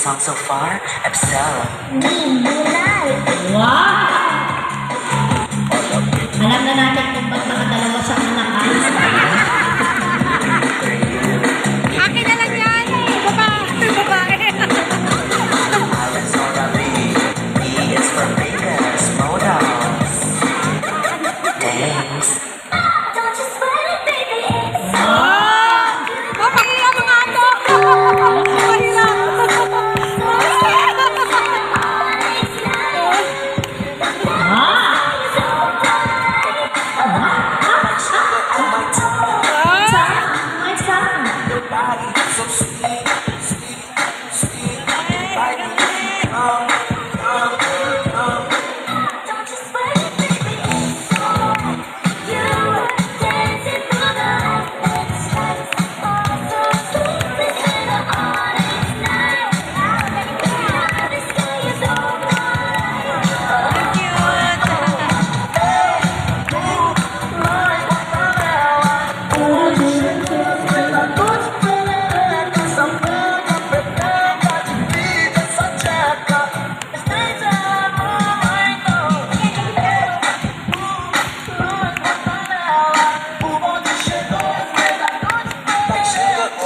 Song so far, Epsel. Wow! Alam na natin kung ba't nakadalawa sa anak. Akin na lang yan. Babae. E is for Vegas, models. Thanks. Papahiya mo nga to. Papahiya.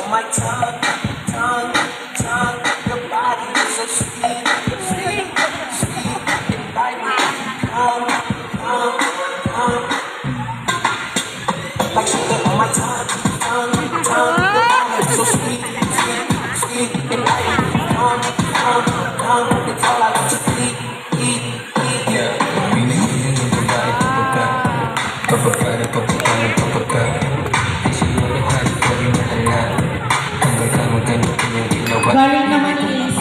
My tongue, your body is so sweet, sweet, sweet, invite me, come, like sugar on my tongue, your body is so sweet, sweet, sweet, invite me, come, it's all I want to eat, yeah. Galing naman ni AC.